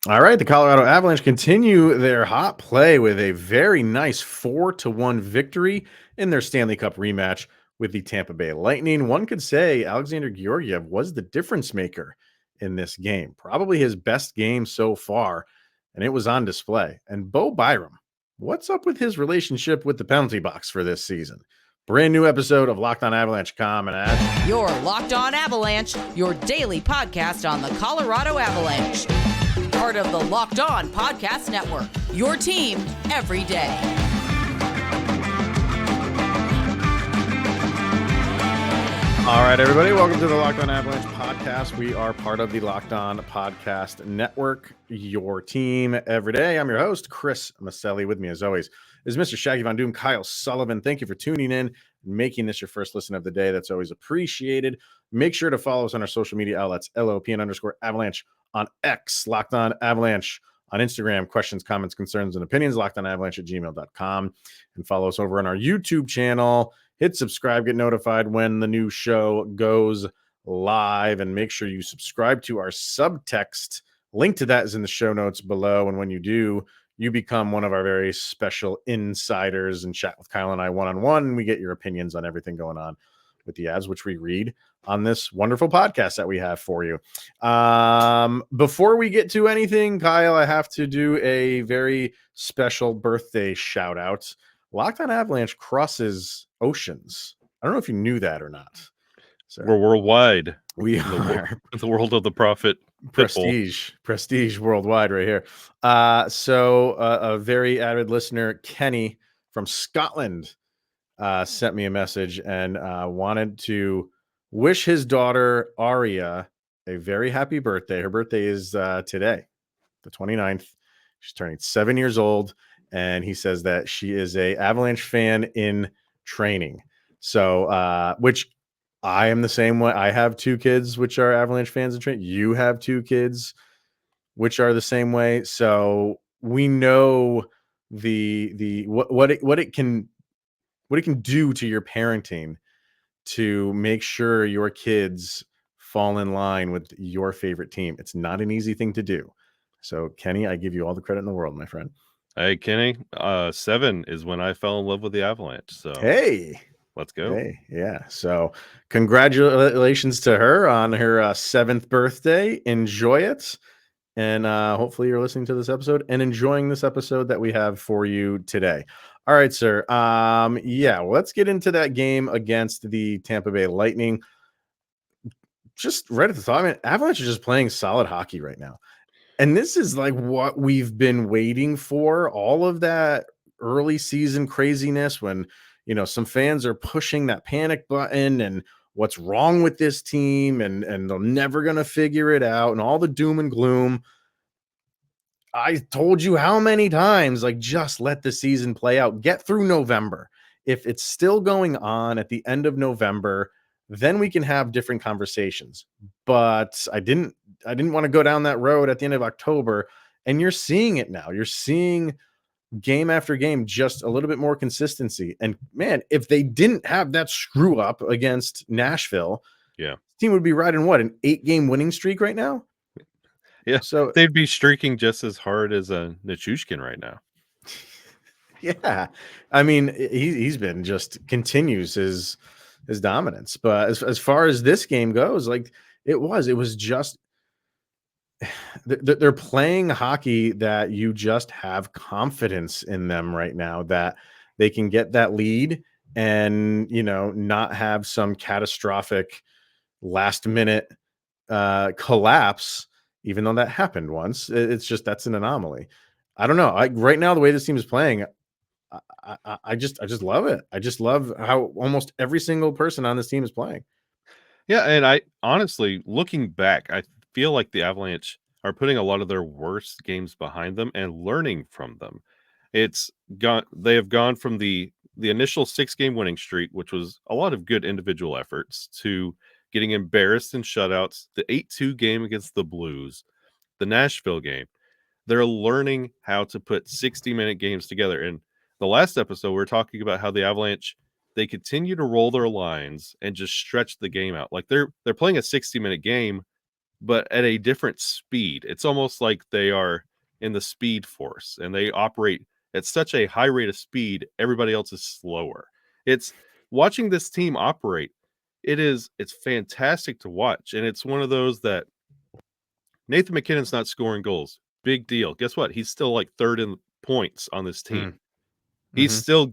All right, the Colorado Avalanche continue their hot play with a very nice 4-1 victory in their Stanley Cup rematch with the Tampa Bay Lightning. One could say Alexandar Georgiev was the difference maker in this game, probably his best game so far, and it was on display. And Byram, what's up with his relationship with the penalty box for this season? Brand new episode of Locked On Avalanche Combat. Your Locked On Avalanche, your daily podcast on the Colorado Avalanche. Part of the Locked On Podcast Network, your team every day. All right, everybody, welcome to the Locked On Avalanche podcast. We are part of the Locked On Podcast Network, your team every day. I'm your host, Chris Maselli. With me, as always, is Mr. Shaggy Von Doom, Kyle Sullivan. Thank you for tuning in and making this your first listen of the day. That's always appreciated. Make sure to follow us on our social media outlets, LOPN_Avalanche on X, Locked On Avalanche on Instagram. Questions, comments, concerns, and opinions, lockedonavalanche@gmail.com. And follow us over on our YouTube channel. Hit subscribe, get notified when the new show goes live, and make sure you subscribe to our subtext. Link to that is in the show notes below. And when you do, you become one of our very special insiders and chat with Kyle and I one-on-one. We get your opinions on everything going on with the ads, which we read on this wonderful podcast that we have for you. Before we get to anything, Kyle, I have to do a very special birthday shout out. Locked On Avalanche crosses oceans. I don't know if you knew that or not. So we're worldwide. We are the world of the prophet. Prestige worldwide right here. So a very avid listener, Kenny from Scotland, sent me a message and wanted to wish his daughter Aria a very happy birthday. Her birthday is today, the 29th. She's turning 7 years old. And he says that she is a Avalanche fan in training. So, which I am the same way. I have two kids, which are Avalanche fans in training. You have two kids, which are the same way. So we know what it can do to your parenting to make sure your kids fall in line with your favorite team. It's not an easy thing to do. So Kenny, I give you all the credit in the world, my friend. Hey, Kenny, 7 is when I fell in love with the Avalanche. So hey, let's go. Hey, yeah. So congratulations to her on her 7th birthday. Enjoy it. And hopefully you're listening to this episode and enjoying this episode that we have for you today. All right, sir. Let's get into that game against the Tampa Bay Lightning. Just right at the top, man, Avalanche are just playing solid hockey right now. And this is like what we've been waiting for, all of that early season craziness when, you know, some fans are pushing that panic button and what's wrong with this team and they're never going to figure it out and all the doom and gloom. I told you how many times, like, just let the season play out, get through November. If it's still going on at the end of November, then we can have different conversations. But I didn't want to go down that road at the end of October. And you're seeing it now. You're seeing game after game, just a little bit more consistency. And man, if they didn't have that screw up against Nashville, the team would be riding an 8-game winning streak right now. Yeah. So they'd be streaking just as hard as a Nichushkin right now. Yeah. I mean, he's been just continues his dominance. But as far as this game goes, like it was just they're playing hockey that you just have confidence in them right now that they can get that lead and, you know, not have some catastrophic last minute collapse, even though that happened once. It's just, that's an anomaly. I don't know. Right now, the way this team is playing, I just love it. I just love how almost every single person on this team is playing. Yeah, and I honestly, looking back, I feel like the Avalanche are putting a lot of their worst games behind them and learning from them. They have gone from the initial 6-game winning streak, which was a lot of good individual efforts, to getting embarrassed in shutouts, the 8-2 game against the Blues, the Nashville game. They're learning how to put 60-minute games together. And the last episode, we were talking about how the Avalanche, they continue to roll their lines and just stretch the game out. Like they're playing a 60-minute game, but at a different speed. It's almost like they are in the speed force and they operate at such a high rate of speed, everybody else is slower. It's watching this team operate. It's fantastic to watch. And it's one of those that Nathan McKinnon's not scoring goals. Big deal. Guess what? He's still like third in points on this team. He's Mm-hmm. still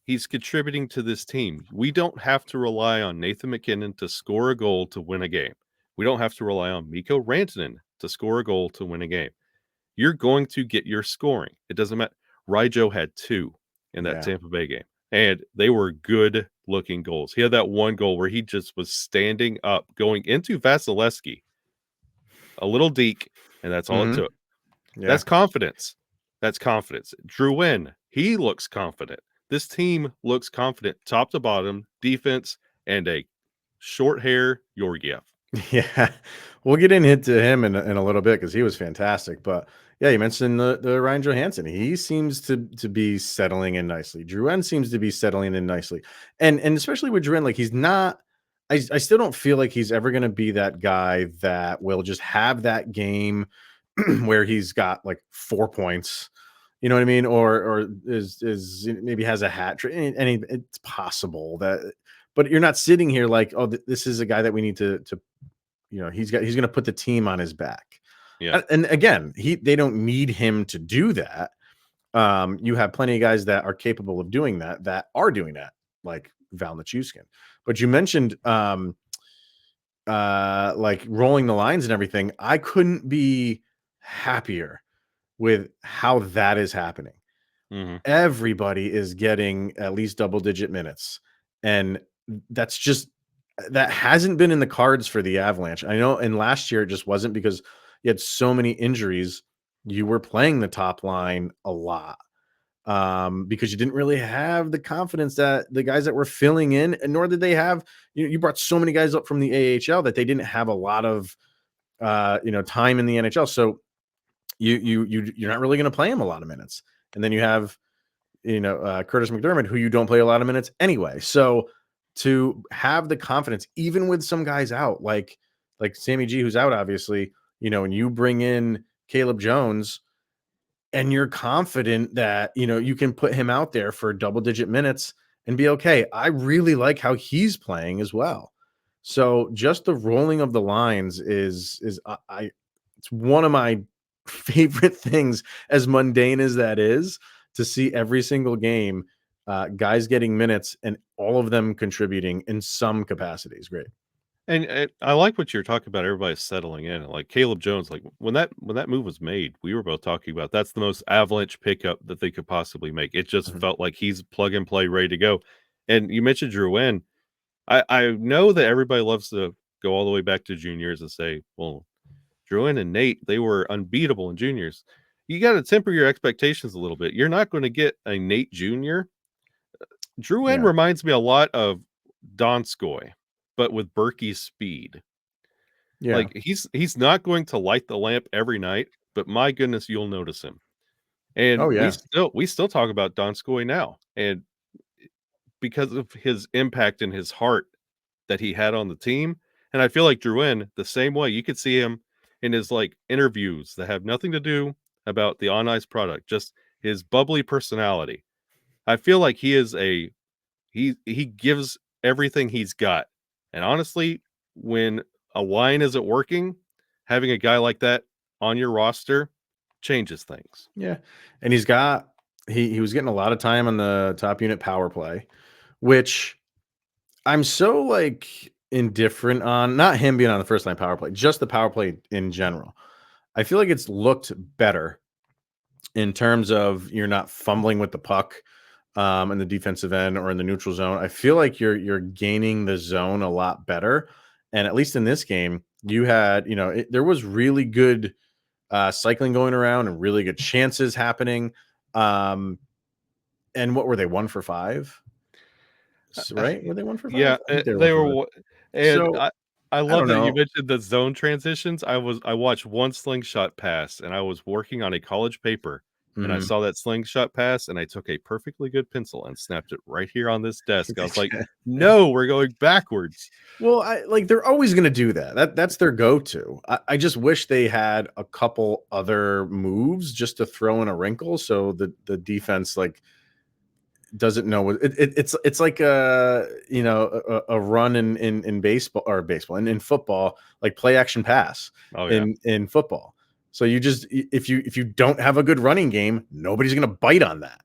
he's contributing to this team. We don't have to rely on Nathan McKinnon to score a goal to win a game. We don't have to rely on Mikko Rantanen to score a goal to win a game. You're going to get your scoring. It doesn't matter. Ryjo had 2 in that Tampa Bay game, and they were good looking goals. He had that one goal where he just was standing up, going into Vasilevsky, a little deke, and that's all it took. Yeah. That's confidence. That's confidence. Drouin, he looks confident. This team looks confident, top to bottom, defense, and a short hair Georgiev. Yeah, we'll get into him in a little bit because he was fantastic. But yeah, you mentioned the Ryan Johansson. He seems to be settling in nicely. Drouin seems to be settling in nicely, and especially with Drouin, like he's not. I still don't feel like he's ever going to be that guy that will just have that game where he's got like 4 points. You know what I mean? Or is maybe has a hat trick, and it's possible that. But you're not sitting here like, oh, this is a guy that we need to he's going to put the team on his back. Yeah. And again, they don't need him to do that. You have plenty of guys that are capable of doing that are doing that, like Val Nichushkin. But you mentioned like rolling the lines and everything. I couldn't be happier with how that is happening. Mm-hmm. Everybody is getting at least double-digit minutes, and that hasn't been in the cards for the Avalanche. I know, and last year it just wasn't because you had so many injuries. You were playing the top line a lot because you didn't really have the confidence that the guys that were filling in, and nor did they have. You brought so many guys up from the AHL that they didn't have a lot of time in the NHL. So you're not really going to play him a lot of minutes, and then you have Curtis McDermott, who you don't play a lot of minutes anyway. So to have the confidence, even with some guys out, like Sammy G, who's out, obviously, and you bring in Caleb Jones, and you're confident that you can put him out there for double-digit minutes and be okay. I really like how he's playing as well. So just the rolling of the lines is it's one of my favorite things, as mundane as that is, to see every single game, guys getting minutes and all of them contributing in some capacity is great. And I like what you're talking about. Everybody settling in, like Caleb Jones. Like when that move was made, we were both talking about that's the most Avalanche pickup that they could possibly make. It just felt like he's plug and play, ready to go. And you mentioned Drouin. I know that everybody loves to go all the way back to juniors and say, well, Drouin and Nate, they were unbeatable in juniors. You got to temper your expectations a little bit. You're not going to get a Nate Jr. Drouin reminds me a lot of Donskoy, but with Berkey's speed. Yeah. Like he's not going to light the lamp every night, but my goodness, you'll notice him. And we still talk about Donskoy now. And because of his impact and his heart that he had on the team. And I feel like Drouin, the same way, you could see him in his like interviews that have nothing to do about the on ice product, just his bubbly personality. I feel like he gives everything he's got. And honestly, when a line isn't working, having a guy like that on your roster changes things. Yeah. And he was getting a lot of time on the top unit power play, which I'm so like indifferent on, not him being on the first line power play, just the power play in general. I feel like it's looked better in terms of you're not fumbling with the puck in the defensive end or in the neutral zone. I feel like you're gaining the zone a lot better. And at least in this game, you had, there was really good cycling going around and really good chances happening. And what were they, 1 for 5? Right? Were they 1 for 5? Yeah, I think they were. And so, I love that you know. mentioned the zone transitions. I watched one slingshot pass, and I was working on a college paper, and I saw that slingshot pass, and I took a perfectly good pencil and snapped it right here on this desk. I was like, no, we're going backwards. Well, they're always going to do that. That's their go-to. I just wish they had a couple other moves just to throw in a wrinkle so the defense doesn't know what it's like a run in baseball and in football, like play action pass in football. So if you don't have a good running game, nobody's going to bite on that.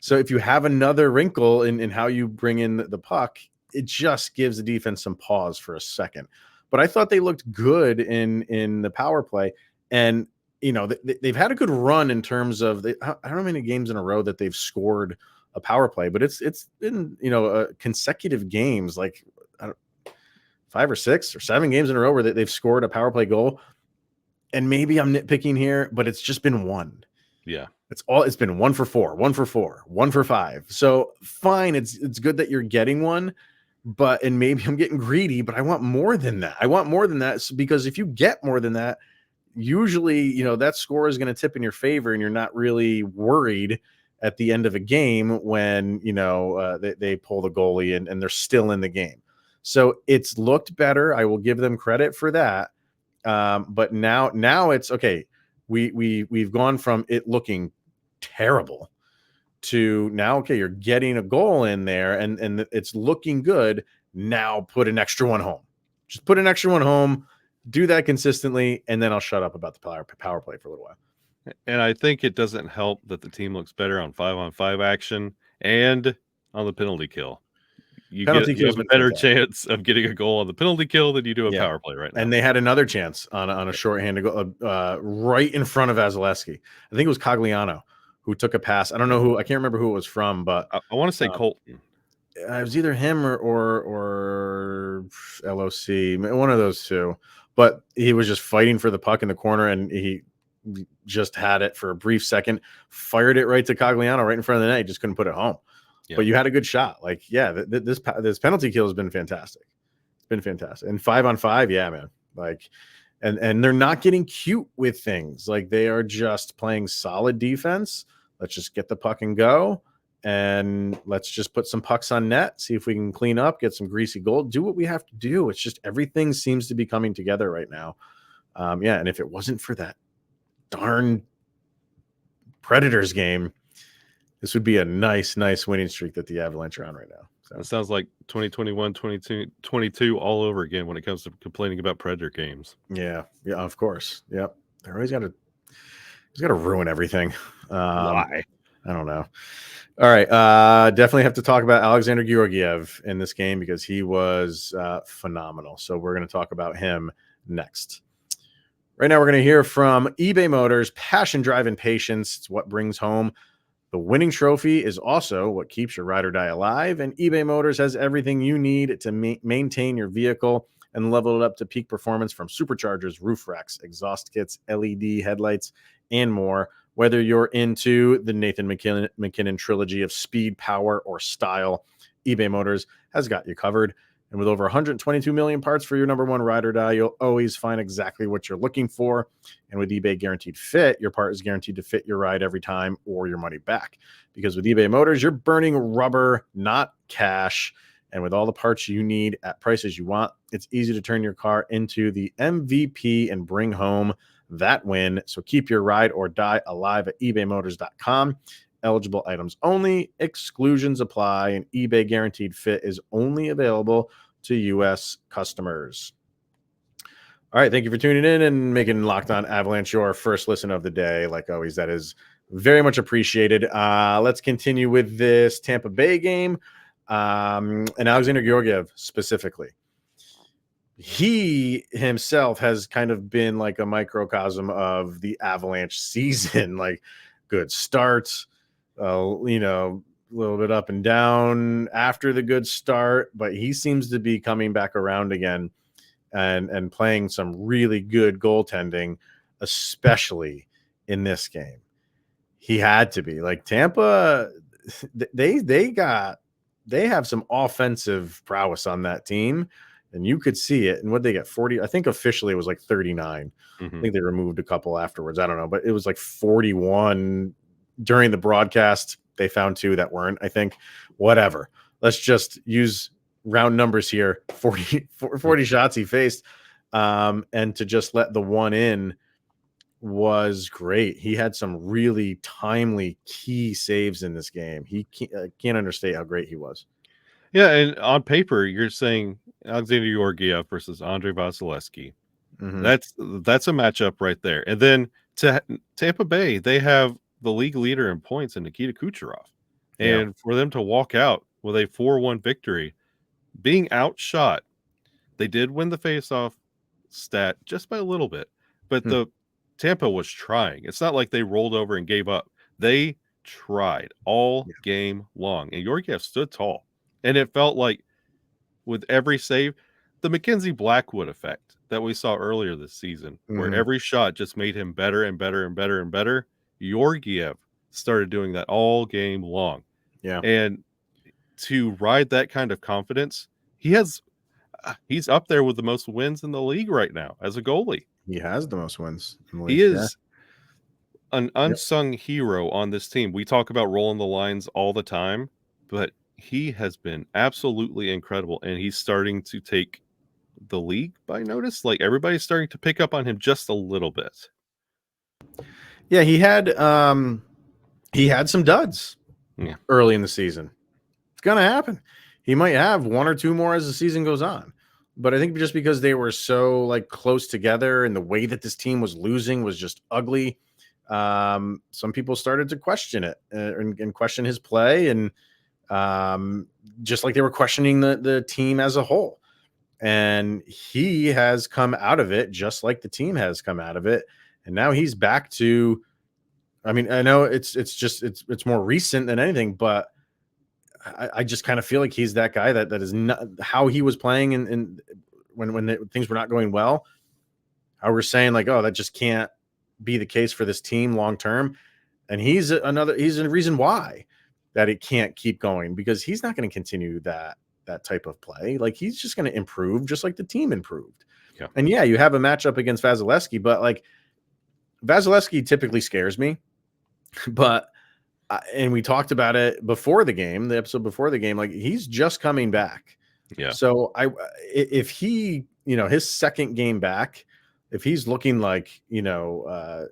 So if you have another wrinkle in how you bring in the puck, it just gives the defense some pause for a second. But I thought they looked good in the power play, and they've had a good run in terms of I don't know how many games in a row that they've scored a power play, but it's been consecutive games, like 5 or 6 or 7 games in a row where they've scored a power play goal. And maybe I'm nitpicking here, but it's just been one. Yeah. It's been 1 for 4, 1 for 4, 1 for 5. So fine. It's good that you're getting one, and maybe I'm getting greedy, but I want more than that. I want more than that because if you get more than that, usually, that score is going to tip in your favor and you're not really worried at the end of a game when, they pull the goalie and they're still in the game. So it's looked better. I will give them credit for that. But now it's okay. We've gone from it looking terrible to now, okay, you're getting a goal in there and it's looking good. Now put an extra one home. Just put an extra one home, do that consistently, and then I'll shut up about the power play for a little while. And I think it doesn't help that the team looks better on 5-on-5 action and on the penalty kill. You have a better chance of getting a goal on the penalty kill than you do a power play right now. And they had another chance on a shorthanded goal right in front of Vasilevsky. I think it was Cogliano who took a pass. I don't know who. I can't remember who it was from, but I want to say Colton. It was either him or LOC, one of those two. But he was just fighting for the puck in the corner, and he just had it for a brief second, fired it right to Cogliano right in front of the net. He just couldn't put it home. Yeah. But you had a good shot. This penalty kill has been fantastic. It's been fantastic. And 5-on-5, yeah, man. And they're not getting cute with things. Like, they are just playing solid defense. Let's just get the puck and go. And let's just put some pucks on net, see if we can clean up, get some greasy goal, do what we have to do. It's just everything seems to be coming together right now. And if it wasn't for that darn Predators game, this would be a nice winning streak that the Avalanche are on right now. So. It sounds like 2021, 22 all over again when it comes to complaining about Predator games. Yeah, of course. Yep. They're always got to ruin everything. Why? I don't know. All right. Definitely have to talk about Alexandar Georgiev in this game because he was phenomenal. So we're going to talk about him next. Right now, we're going to hear from eBay Motors. Passion, drive, and patience. It's what brings home the winning trophy is also what keeps your ride or die alive, and eBay Motors has everything you need to maintain your vehicle and level it up to peak performance, from superchargers, roof racks, exhaust kits, LED headlights, and more. Whether you're into the Nathan McKinnon trilogy of speed, power, or style, eBay Motors has got you covered. And with over 122 million parts for your number one ride or die, you'll always find exactly what you're looking for. And with eBay Guaranteed Fit, your part is guaranteed to fit your ride every time or your money back. Because with eBay Motors, you're burning rubber, not cash. And with all the parts you need at prices you want, it's easy to turn your car into the MVP and bring home that win. So keep your ride or die alive at ebaymotors.com. Eligible items only. Exclusions apply, and eBay Guaranteed Fit is only available to U.S. customers. All right. Thank you for tuning in and making Locked On Avalanche your first listen of the day. Like always, that is very much appreciated. Let's continue with this Tampa Bay game and Alexandar Georgiev specifically. He himself has kind of been like a microcosm of the Avalanche season, like good starts, a little bit up and down after the good start, but he seems to be coming back around again and playing some really good goaltending, especially in this game. He had to be. Like, Tampa, they have some offensive prowess on that team, and you could see it. And what they get, 40, I think officially it was like 39. I think they removed a couple afterwards. I don't know, but it was like 41 during the broadcast, they found 2 that weren't. I think, whatever. Let's just use round numbers here. 40 shots he faced, and to just let the one in was great. He had some really timely key saves in this game. He can't understate how great he was. Yeah, and on paper, you're saying Alexandar Georgiev versus Andrei Vasilevsky. Mhm. That's a matchup right there. And then to Tampa Bay, they have the league leader in points in Nikita Kucherov. Yeah. And for them to walk out with a 4-1 victory, being outshot, they did win the faceoff stat just by a little bit, but the Tampa was trying. It's not like they rolled over and gave up. They tried all game long, and Georgiev stood tall. And it felt like with every save, the Mackenzie Blackwood effect that we saw earlier this season, where every shot just made him better and better and better and better. Georgiev started doing that all game long. Yeah. And to ride that kind of confidence, he's up there with the most wins in the league right now as a goalie. He has the most wins in the league. He is an unsung hero on this team. We talk about rolling the lines all the time, but he has been absolutely incredible, and he's starting to take the league by notice. Like, everybody's starting to pick up on him just a little bit. Yeah, he had some duds early in the season. It's gonna happen. He might have 1 or 2 more as the season goes on. But I think just because they were so like close together and the way that this team was losing was just ugly, some people started to question it and question his play, and just like they were questioning the team as a whole. And he has come out of it just like the team has come out of it. And now he's back to, I mean, I know it's more recent than anything, but I just kind of feel like he's that guy that is not how he was playing and when things were not going well. How we're saying like, oh, that just can't be the case for this team long term. And he's a reason why that it can't keep going, because he's not going to continue that type of play. Like, he's just going to improve just like the team improved. Yeah. And yeah, you have a matchup against Vasilevsky, but like Vasilevsky typically scares me, but and we talked about it before the game, the episode before the game, like he's just coming back. Yeah. So if he, his second game back, if he's looking like, Vasilevsky,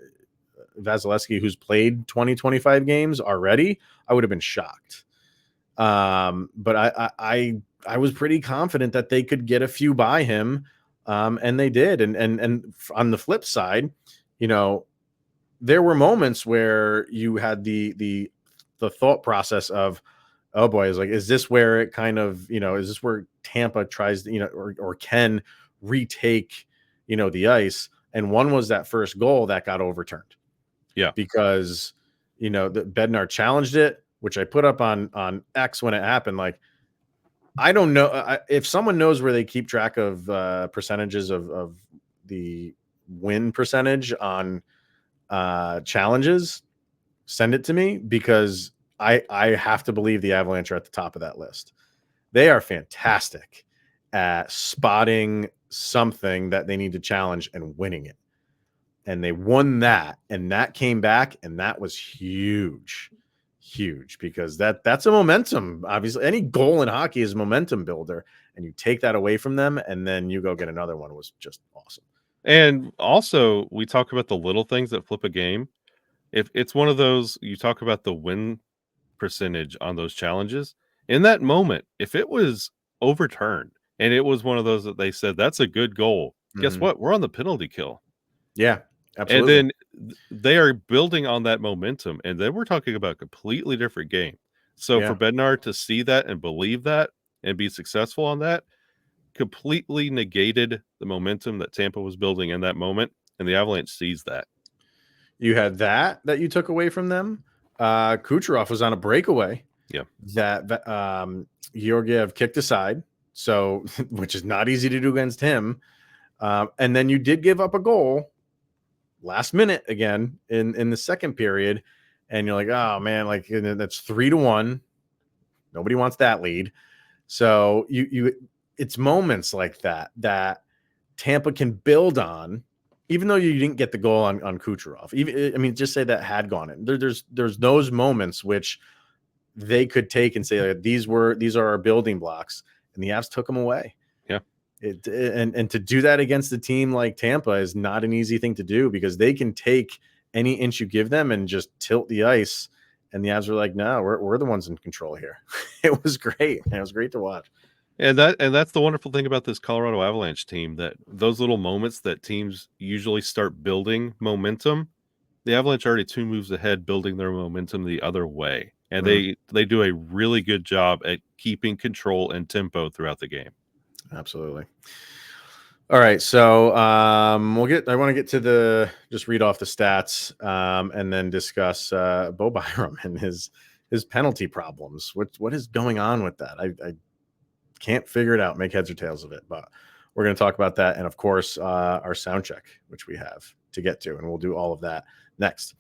who's played 20-25 games already, I would have been shocked. But I was pretty confident that they could get a few by him. And they did. And on the flip side, there were moments where you had the thought process of, oh boy, is this where it kind of, is this where Tampa tries to, or can retake, the ice? And one was that first goal that got overturned. Yeah. Because, the Bednar challenged it, which I put up on X when it happened. Like, I don't know if someone knows where they keep track of percentages of the win percentage on challenges, send it to me, because I have to believe the Avalanche are at the top of that list. They are fantastic at spotting something that they need to challenge and winning it. And they won that, and that came back, and that was huge, because that's a momentum. Obviously, any goal in hockey is a momentum builder, and you take that away from them, and then you go get another one. Was just awesome. And also, we talk about the little things that flip a game. If it's one of those, you talk about the win percentage on those challenges. In that moment, if it was overturned and it was one of those that they said, that's a good goal, guess what? We're on the penalty kill. Yeah, absolutely. And then they are building on that momentum. And then we're talking about a completely different game. So for Bednar to see that and believe that and be successful on that, completely negated the momentum that Tampa was building in that moment, and the Avalanche sees that. You had that you took away from them. Kucherov was on a breakaway. Yeah, that Georgiev kicked aside, so which is not easy to do against him. And then you did give up a goal last minute again in the second period, and you're like, oh man, like that's 3-1. Nobody wants that lead. So you it's moments like that Tampa can build on, even though you didn't get the goal on Kucherov, just say that had gone in. There's those moments which they could take and say, like, these are our building blocks, and the Avs took them away. Yeah. And to do that against a team like Tampa is not an easy thing to do, because they can take any inch you give them and just tilt the ice. And the Avs were like, no, we're the ones in control here. It was great. It was great to watch. And that's the wonderful thing about this Colorado Avalanche team, that those little moments that teams usually start building momentum, the Avalanche are already 2 moves ahead, building their momentum the other way. And they do a really good job at keeping control and tempo throughout the game. Absolutely. All right, so I want to get to just read off the stats, and then discuss Bo Byram and his penalty problems. What is going on with that? I can't figure it out, make heads or tails of it, but we're going to talk about that, and of course our sound check, which we have to get to, and we'll do all of that next.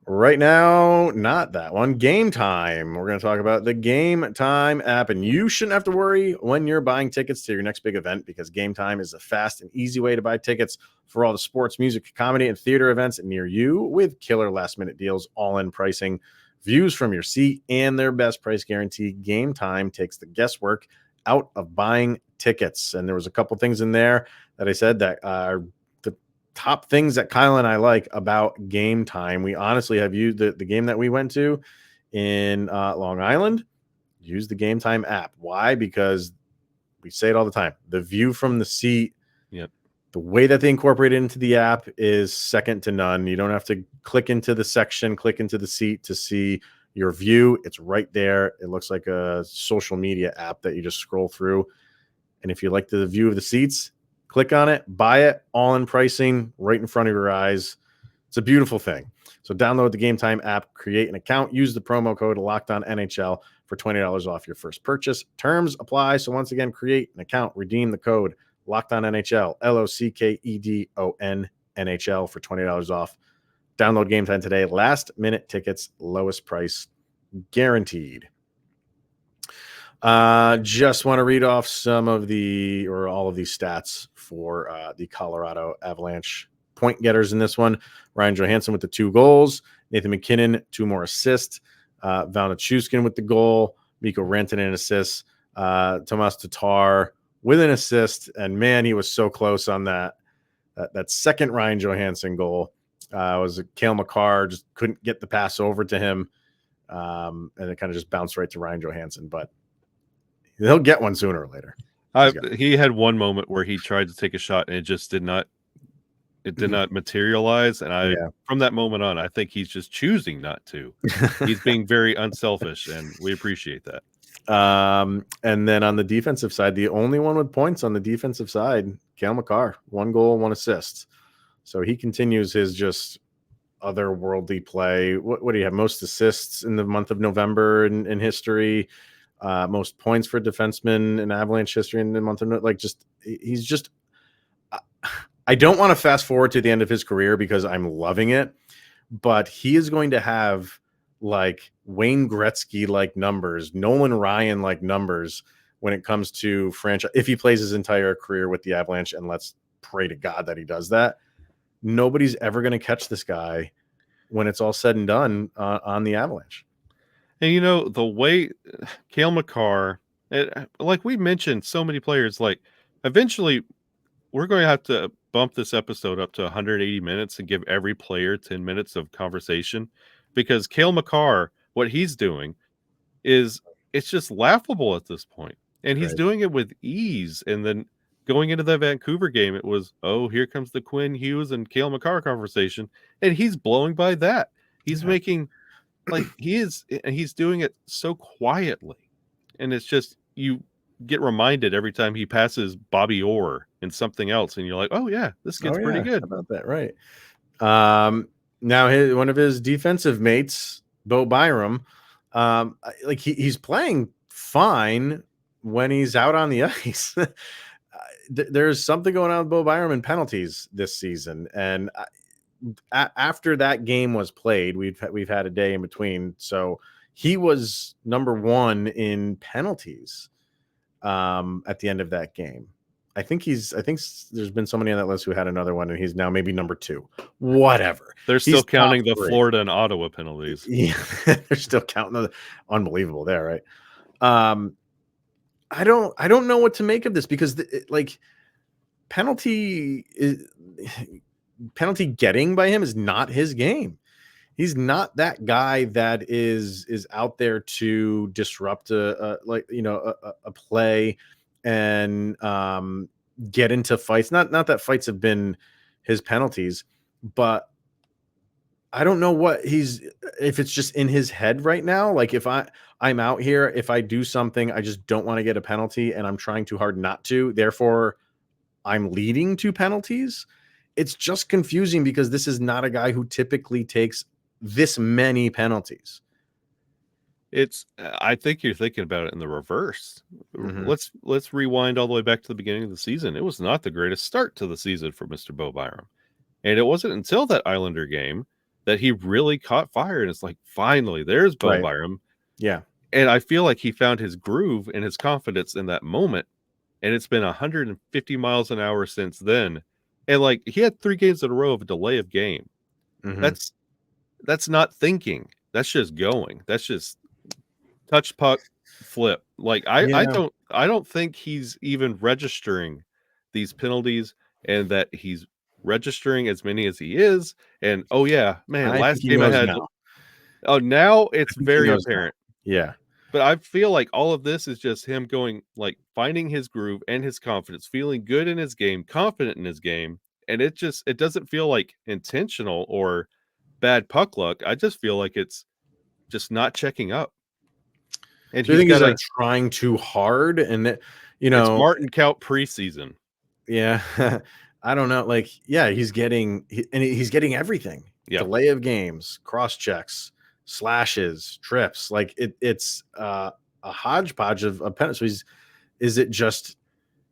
Right now, not that one. Game Time. We're going to talk about the Game Time app, and you shouldn't have to worry when you're buying tickets to your next big event, because Game Time is a fast and easy way to buy tickets for all the sports, music, comedy, and theater events near you, with killer last-minute deals, all-in pricing, views from your seat, and their best price guarantee. Game Time takes the guesswork out of buying tickets. And there was a couple things in there that I said that are top things that Kyle and I like about Game Time. We honestly have used the game that we went to in Long Island, use the Game Time app. Why? Because we say it all the time. The view from the seat, the way that they incorporate it into the app is second to none. You don't have to click into the section, click into the seat to see your view. It's right there. It looks like a social media app that you just scroll through. And if you like the view of the seats, click on it, buy it, all in pricing, right in front of your eyes. It's a beautiful thing. So download the Game Time app, create an account, use the promo code LOCKEDONNHL for $20 off your first purchase. Terms apply. So once again, create an account, redeem the code LOCKEDONNHL, LOCKEDON NHL for $20 off. Download Game Time today. Last minute tickets, lowest price guaranteed. Just want to read off some of all of these stats for the Colorado Avalanche point getters in this one. Ryan Johansson with the 2 goals, Nathan McKinnon 2 more assists, Val Nichushkin with the goal, Mikko Rantanen assist, Tomas Tatar with an assist, and man, he was so close on that second Ryan Johansson goal. Was Cale Makar, just couldn't get the pass over to him, and it kind of just bounced right to Ryan Johansson, but he'll get one sooner or later. He had one moment where he tried to take a shot and it just did not materialize. And from that moment on, I think he's just choosing not to. He's being very unselfish, and we appreciate that. And then on the defensive side, the only one with points on the defensive side, Cale Makar, 1 goal, 1 assist. So he continues his just otherworldly play. What do you have? Most assists in the month of November in history. Most points for defensemen in Avalanche history in the month of he's just. I don't want to fast forward to the end of his career because I'm loving it, but he is going to have like Wayne Gretzky like numbers, Nolan Ryan like numbers when it comes to franchise. If he plays his entire career with the Avalanche, and let's pray to God that he does that, nobody's ever going to catch this guy when it's all said and done on the Avalanche. And the way Cale Makar, like we mentioned, so many players, like eventually we're going to have to bump this episode up to 180 minutes and give every player 10 minutes of conversation, because Cale Makar, what he's doing it's just laughable at this point. And he's doing it with ease. And then going into the Vancouver game, it was, here comes the Quinn Hughes and Cale Makar conversation. And he's blowing by that. He's making, he's doing it so quietly. And it's just, you get reminded every time he passes Bobby Orr and something else. And you're like, oh yeah, this gets pretty good. How about that? Right. Now one of his defensive mates, Bo Byram, he's playing fine when he's out on the ice. There's something going on with Bo Byram in penalties this season, and after that game was played, we've had a day in between, so he was number 1 in penalties at the end of that game. I think there's been somebody on that list who had another one, and he's now maybe number 2. Whatever. They're He's still counting top the 3. Florida and Ottawa penalties. Yeah, they're still counting. Unbelievable there, right? I don't know what to make of this because penalty getting by him is not his game. He's not that guy that is out there to disrupt a play and get into fights. Not that fights have been his penalties, but I don't know if it's just in his head right now. Like if I'm out here, if I do something, I just don't want to get a penalty and I'm trying too hard not to. Therefore, I'm leading to penalties. It's just confusing because this is not a guy who typically takes this many penalties. I think you're thinking about it in the reverse. Mhm. Let's rewind all the way back to the beginning of the season. It was not the greatest start to the season for Mr. Bo Byram. And it wasn't until that Islander game that he really caught fire. And it's like, finally, there's Bo Right. Byram. Yeah. And I feel like he found his groove and his confidence in that moment. And it's been 150 miles an hour since then. And like he had 3 games in a row of a delay of game. Mhm. That's not thinking. That's just going. That's just touch puck flip. Like I don't think he's even registering these penalties and that he's registering as many as he is. And oh yeah, man, I think last he game I knows had. now. Oh, now it's I think he very knows now. apparent. Yeah. But I feel like all of this is just him going, like, finding his groove and his confidence, feeling good in his game, confident in his game. And it doesn't feel like intentional or bad puck luck. I just feel like it's just not checking up. And So you he's think he's got like trying too hard and that, it's Martin Kaut preseason. yeah, I don't know. Like, yeah, he's getting everything. Yeah. Delay of games, cross checks, slashes, trips. Like it's a hodgepodge of penalties. Is it just,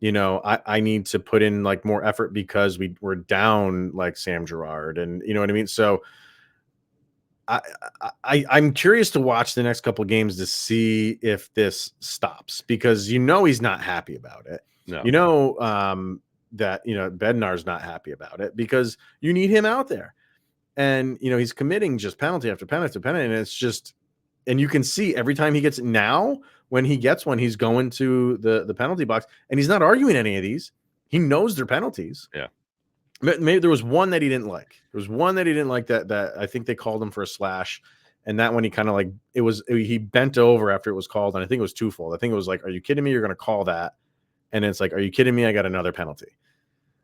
I need to put in like more effort because we're down like Sam Girard and you know what I mean? So I'm curious to watch the next couple of games to see if this stops because he's not happy about it. No. That Bednar's not happy about it because you need him out there. And he's committing just penalty after penalty after penalty. And it's just, and you can see every time he gets when he gets one, he's going to the penalty box and he's not arguing any of these. He knows they're penalties. Yeah. Maybe there was one that he didn't like. There was one that he didn't like that I think they called him for a slash. And that one he kind of like, he bent over after it was called. And I think it was twofold. I think it was like, are you kidding me? You're going to call that. And it's like, are you kidding me? I got another penalty.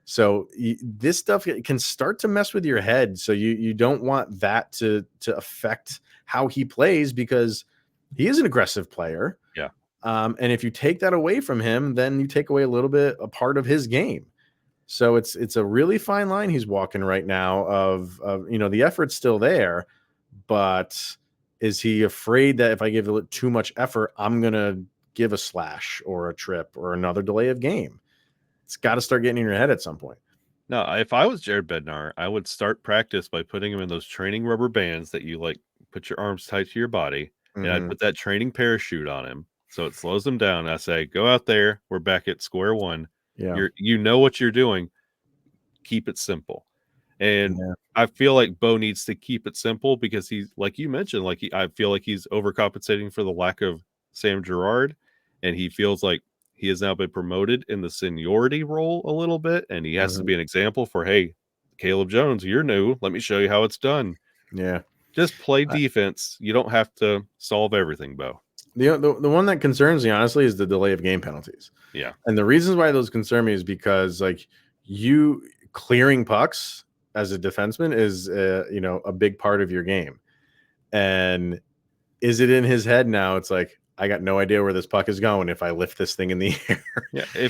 So this stuff can start to mess with your head. So you don't want that to affect how he plays because he is an aggressive player. Yeah. And if you take that away from him, then you take away a part of his game. So it's a really fine line he's walking right now of the effort's still there, but is he afraid that if I give it too much effort, I'm going to give a slash or a trip or another delay of game? It's got to start getting in your head at some point. No, if I was Jared Bednar, I would start practice by putting him in those training rubber bands that you like put your arms tight to your body. And I'd put that training parachute on him. So it slows him down. I say, go out there. We're back at square one. Yeah. You know what you're doing. Keep it simple. And I feel like Bo needs to keep it simple because he's, like you mentioned, I feel like he's overcompensating for the lack of Sam Girard. And he feels like he has now been promoted in the seniority role a little bit. And he has to be an example for, hey, Caleb Jones, you're new. Let me show you how it's done. Yeah. Just play defense. You don't have to solve everything, Bo. The one that concerns me, honestly, is the delay of game penalties. Yeah. And the reasons why those concern me is because, like, you clearing pucks as a defenseman is, a big part of your game. And is it in his head now? It's like, I got no idea where this puck is going if I lift this thing in the air. Yeah. You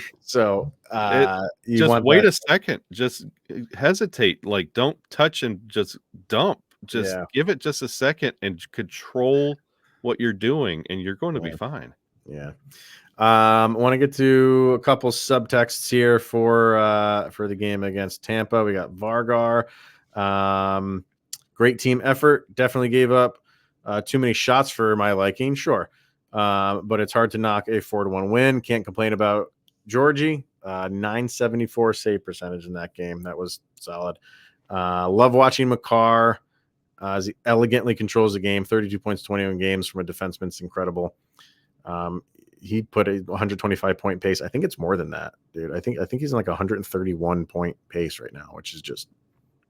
just wait a second. Just hesitate. Like, don't touch and just dump. Just give it just a second and control what you're doing, and you're going to be fine. Yeah. I want to get to a couple subtexts here for the game against Tampa. We got Vargar. Great team effort. Definitely gave up too many shots for my liking. Sure. But it's hard to knock a 4-1 win. Can't complain about Georgie. .974 save percentage in that game. That was solid. Love watching Makar as he elegantly controls the game. 32 points, 21 games from a defenseman. It's incredible. He put a 125 point pace. I think it's more than that, dude. I think he's in like 131 point pace right now, which is just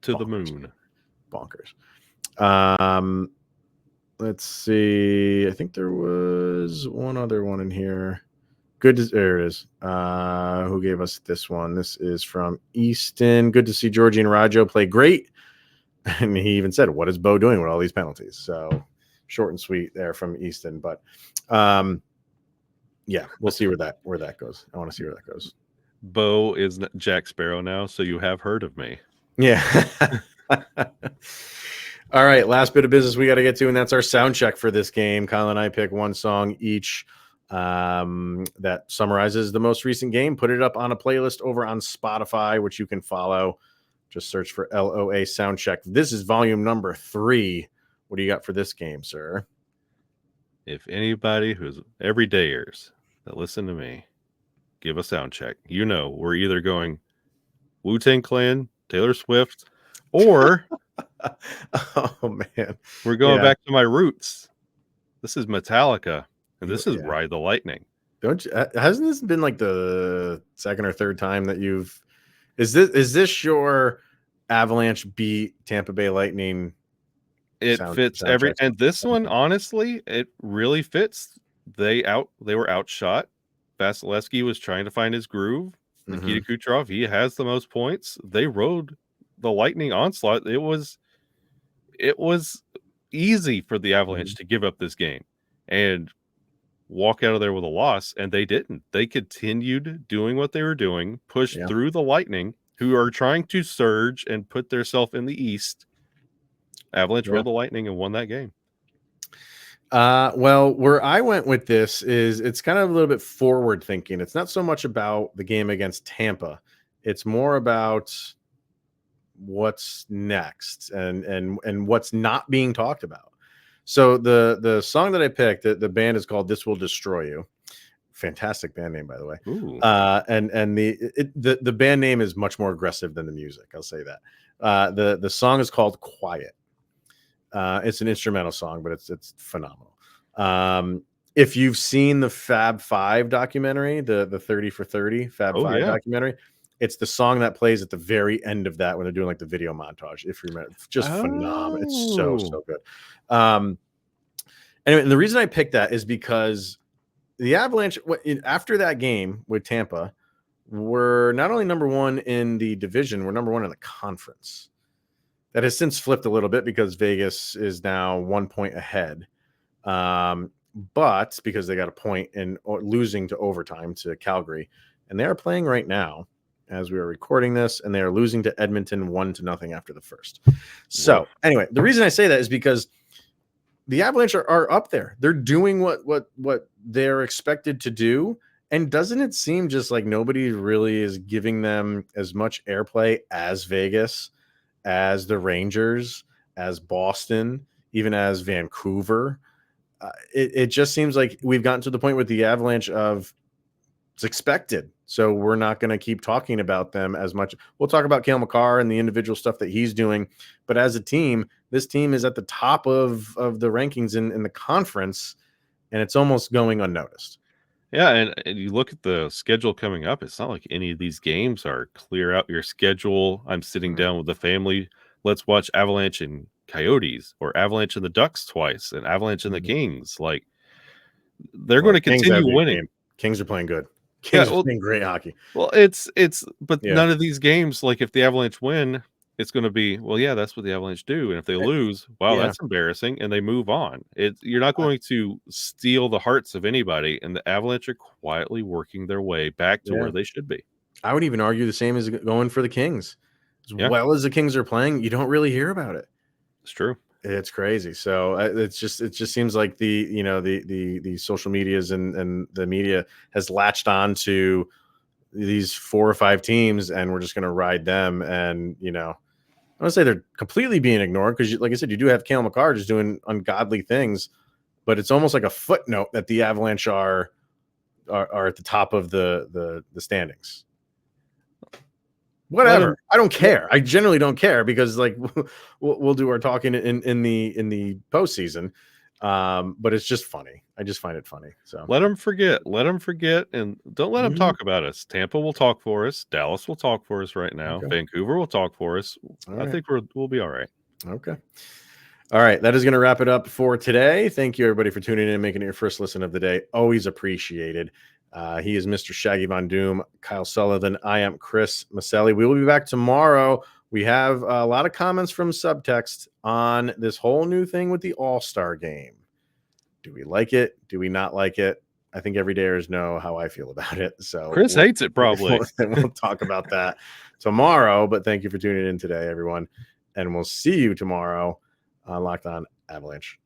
to bonkers. The moon. Bonkers. Let's see. I think there was one other one in here. There it is. Who gave us this one? This is from Easton. Good to see Georgie and Rajo play great. And he even said, what is Bo doing with all these penalties? So short and sweet there from Easton. But yeah, we'll see where that goes. I want to see where that goes. Bo is Jack Sparrow now, so you have heard of me. Yeah. All right, last bit of business we got to get to, and that's our sound check for this game. Kyle and I pick one song each that summarizes the most recent game. Put it up on a playlist over on Spotify, which you can follow. Just search for LOA Sound Check. This is volume number 3. What do you got for this game, sir? If anybody who's everydayers that listen to me give a sound check, you know we're either going Wu-Tang Clan, Taylor Swift, or oh man, we're going back to my roots. This is Metallica, and this is Ride the Lightning. Don't you, hasn't this been like the second or third time that you've is this your Avalanche beat Tampa Bay Lightning? It fits and this one, honestly, it really fits. They were outshot. Vasilevsky was trying to find his groove. Nikita Kucherov, he has the most points. They rode the Lightning onslaught. It was easy for the Avalanche to give up this game and walk out of there with a loss, and they didn't. They continued doing what they were doing, pushed through the Lightning, who are trying to surge and put themselves in the East. Avalanche rode the Lightning and won that game. Well, where I went with this is it's kind of a little bit forward thinking. It's not so much about the game against Tampa. It's more about what's next and what's not being talked about. So the song that I picked, the band is called This Will Destroy You. Fantastic band name, by the way. Ooh. And the band name is much more aggressive than the music. I'll say that. The song is called Quiet. It's an instrumental song, but it's phenomenal. If you've seen the Fab Five documentary, the 30 for 30 Fab Five documentary, it's the song that plays at the very end of that when they're doing like the video montage. If you remember, just phenomenal. It's so good. Anyway, and the reason I picked that is because the Avalanche, after that game with Tampa, were not only number 1 in the division, we're number 1 in the conference. That has since flipped a little bit because Vegas is now 1 point ahead. But because they got a point in losing to overtime to Calgary, and they are playing right now as we are recording this, and they are losing to Edmonton 1-0 after the first. So anyway, the reason I say that is because the Avalanche are up there. They're doing what they're expected to do. And doesn't it seem just like nobody really is giving them as much airplay as Vegas, as the Rangers, as Boston, even as Vancouver? It just seems like we've gotten to the point with the Avalanche of it's expected. So we're not going to keep talking about them as much. We'll talk about Cale Makar and the individual stuff that he's doing. But as a team, this team is at the top of the rankings in the conference, and it's almost going unnoticed. Yeah, and you look at the schedule coming up, it's not like any of these games are clear out your schedule. I'm sitting down with the family. Let's watch Avalanche and Coyotes, or Avalanche and the Ducks twice, and Avalanche and the Kings. Like, they're going to continue winning. Kings are playing good. Kings are playing great hockey. Well, but none of these games, like if the Avalanche win, it's going to be, well, yeah, that's what the Avalanche do. And if they lose, wow, that's embarrassing. And they move on. You're not going to steal the hearts of anybody. And the Avalanche are quietly working their way back to where they should be. I would even argue the same as going for the Kings. As well as the Kings are playing, you don't really hear about it. It's true. It's crazy. So it just seems like the social medias and the media has latched on to these 4 or 5 teams, and we're just going to ride them. And, I don't want to say they're completely being ignored because, like I said, you do have Cale Makar just doing ungodly things, but it's almost like a footnote that the Avalanche are at the top of the standings. Whatever. I don't care. I generally don't care because like we'll do our talking in the postseason. But it's just funny. I just find it funny. So let them forget. Let them forget, and don't let them talk about us. Tampa will talk for us. Dallas will talk for us right now. Okay. Vancouver will talk for us. I think we'll be all right. Okay. All right. That is going to wrap it up for today. Thank you, everybody, for tuning in and making it your first listen of the day. Always appreciated. He is Mr. Shaggy Von Doom, Kyle Sullivan. I am Chris Maselli. We will be back tomorrow. We have a lot of comments from subtext on this whole new thing with the All-Star game. Do we like it? Do we not like it? I think everydayers know how I feel about it. So Chris hates it probably. We'll talk about that tomorrow. But thank you for tuning in today, everyone. And we'll see you tomorrow on Locked On Avalanche.